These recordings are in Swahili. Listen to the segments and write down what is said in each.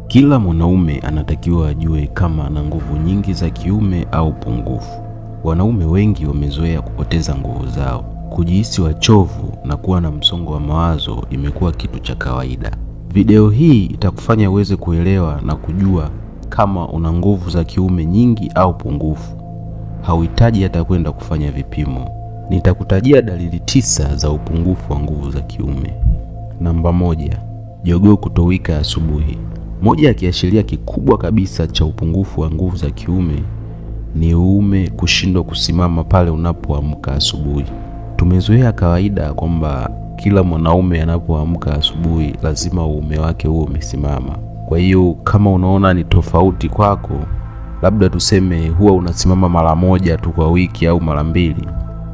Kila mwanaume anatakiwa ajue kama ana nguvu nyingi za kiume au pungufu. Wanaume wengi wamezoea kupoteza nguvu zao, kujihisi wachovu na kuwa na msongo wa mawazo imekuwa kitu cha kawaida. Video hii itakufanya uweze kuelewa na kujua kama una nguvu za kiume nyingi au pungufu. Hauhitaji hata kwenda kufanya vipimo. Nitakutajia dalili 9 za upungufu wa nguvu za kiume. Namba 1, jogoo kutowika asubuhi. Moja ya kiashiria kikubwa kabisa cha upungufu wa nguvu za kiume ni uume kushindwa kusimama pale unapoamka asubuhi. Tumezoea kawaida kwamba kila mwanaume anapoamka asubuhi lazima uume wake uwe umesimama. Kwa hiyo kama unaona ni tofauti kwako, labda tuseme huwa unasimama mara moja tu kwa wiki au mara mbili,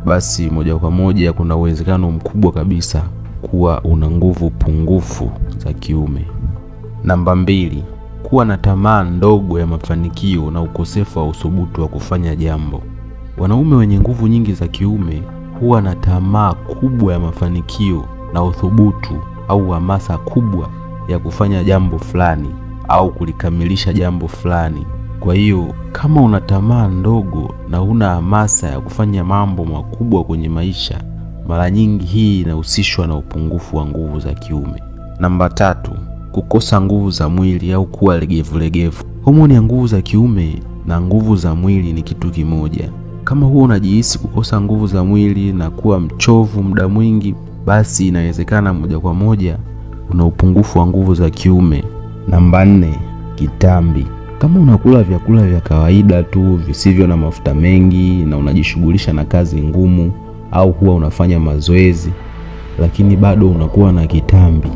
basi moja kwa moja kuna uwezekano mkubwa kabisa kuwa una nguvu pungufu za kiume. Namba 2, kuwa na tamaa ndogo ya mafanikio na ukosefu wa uthubutu wa kufanya jambo. Wanaume wenye nguvu nyingi za kiume huwa na tamaa kubwa ya mafanikio na uthubutu au hamasa kubwa ya kufanya jambo fulani au kulikamilisha jambo fulani. Kwa hiyo kama una tamaa ndogo na huna hamasa ya kufanya mambo makubwa kwenye maisha, mara nyingi hii inahusishwa na upungufu wa nguvu za kiume. Namba 3, kukosa nguvu za mwili au kuwa legevu. Homoni ya nguvu za kiume na nguvu za mwili ni kitu kimoja. Kama huwa unajihisi kukosa nguvu za mwili na kuwa mchovu muda mwingi, basi inawezekana moja kwa moja una upungufu wa nguvu za kiume. Namba 4, kitambi. Kama unakula vyakula vya kawaida tu visivyo na mafuta mengi na unajishughulisha na kazi ngumu au huwa unafanya mazoezi lakini bado unakuwa na kitambi,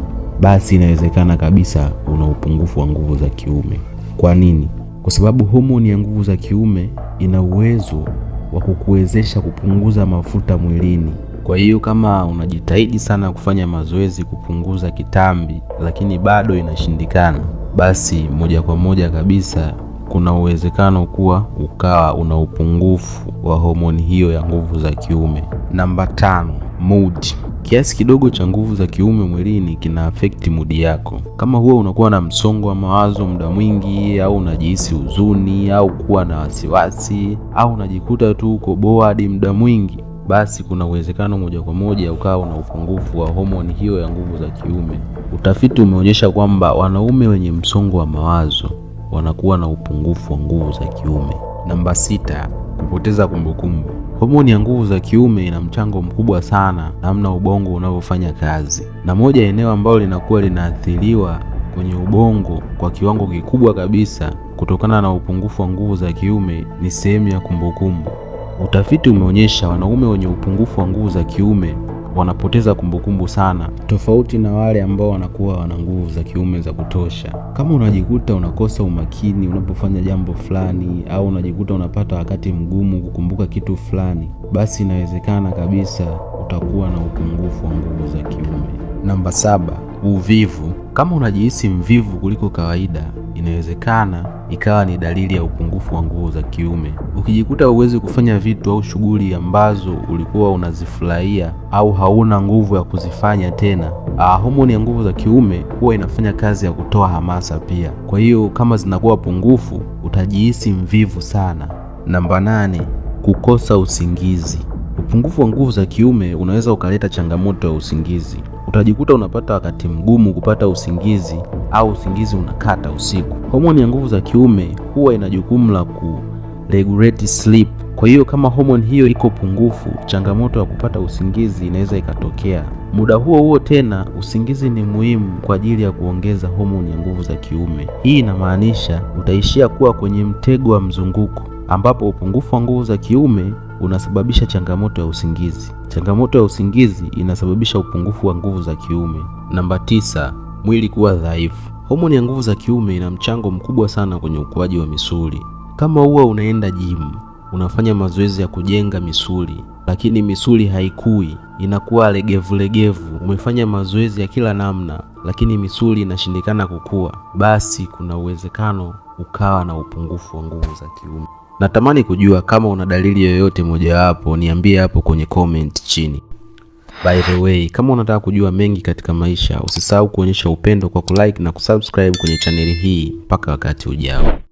basi inawezekana kabisa una upungufu wa nguvu za kiume. Kwa nini? Kwa sababu homoni ya nguvu za kiume ina uwezo wa kukuwezesha kupunguza mafuta mwilini. Kwa hiyo kama unajitahidi sana kufanya mazoezi kupunguza kitambi lakini bado inashindikana, basi moja kwa moja kabisa kuna uwezekano kuwa ukawa una upungufu wa homoni hiyo ya nguvu za kiume. Namba 5, mood. Kiasi kidogo cha nguvu za kiume mwilini kina affect mood yako. Kama huwa unakuwa na msongo wa mawazo muda mwingi au unajihisi huzuni au kuwa na wasiwasi au unajikuta tu uko bored muda mwingi, basi kuna uwezekano moja kwa moja ukawa una upungufu wa homoni hiyo ya nguvu za kiume. Utafiti umeonyesha kwamba wanaume wenye msongo wa mawazo wanakuwa na upungufu wa nguvu za kiume. Namba 6, kupoteza kumbukumbu. Homoni ya nguvu za kiume ina mchango mkubwa sana namna ubongo unavyofanya kazi, na moja eneo ambalo linakuwa linaathiriwa kwenye ubongo kwa kiwango kikubwa kabisa kutokana na upungufu wa nguvu za kiume ni sehemu ya kumbukumbu. Utafiti umeonyesha wanaume wenye upungufu wa nguvu za kiume wanapoteza kumbukumbu sana, tofauti na wale ambao wanakuwa wana nguvu za kiume za kutosha. Kama unajikuta unakosa umakini unapofanya jambo fulani au unajikuta unapata wakati mgumu kukumbuka kitu fulani, basi inawezekana kabisa utakuwa na upungufu wa nguvu za kiume. Namba 7, uvivu. Kama unajihisi mvivu kuliko kawaida, inawezekana ikawa ni dalili ya upungufu wa nguvu za kiume. Ukijikuta huwezi kufanya vitu au shughuli ambazo ulikuwa unazifurahia au hauna nguvu ya kuzifanya tena, homoni ya nguvu za kiume huwa inafanya kazi ya kutoa hamasa pia. Kwa hiyo kama zinakuwa pungufu, utajihisi mvivu sana. Namba 8, kukosa usingizi. Upungufu wa nguvu za kiume unaweza ukaleta changamoto ya usingizi. Utajikuta unapata wakati mgumu kupata usingizi au usingizi unakata usiku. Homoni ya nguvu za kiume huwa ina jukumu la regulate sleep. Kwa hiyo kama homoni hiyo iko pungufu, changamoto ya kupata usingizi inaweza ikatokea. Muda huo huo tena, usingizi ni muhimu kwa ajili ya kuongeza homoni ya nguvu za kiume. Hii inamaanisha utaishia kuwa kwenye mtego wa mzunguko ambapo upungufu wa nguvu za kiume unasababisha changamoto ya usingizi. Changamoto ya usingizi inasababisha upungufu wa nguvu za kiume. Namba 9, mwili kuwa dhaifu. Homoni ya nguvu za kiume ina mchango mkubwa sana kwenye ukuaji wa misuli. Kama huwa unaenda gym, unafanya mazoezi ya kujenga misuli, lakini misuli haikui, inakuwa legevu, umefanya mazoezi ya kila namna, lakini misuli inashindikana kukua, basi kuna uwezekano ukawa na upungufu wa nguvu za kiume. Natamani kujua kama una dalili yoyote mojawapo, niambie hapo kwenye comment chini. By the way, kama unataka kujua mengi katika maisha, usisahau kuonyesha upendo kwa kulike na kusubscribe kwenye chaneli hii. Mpaka wakati ujao.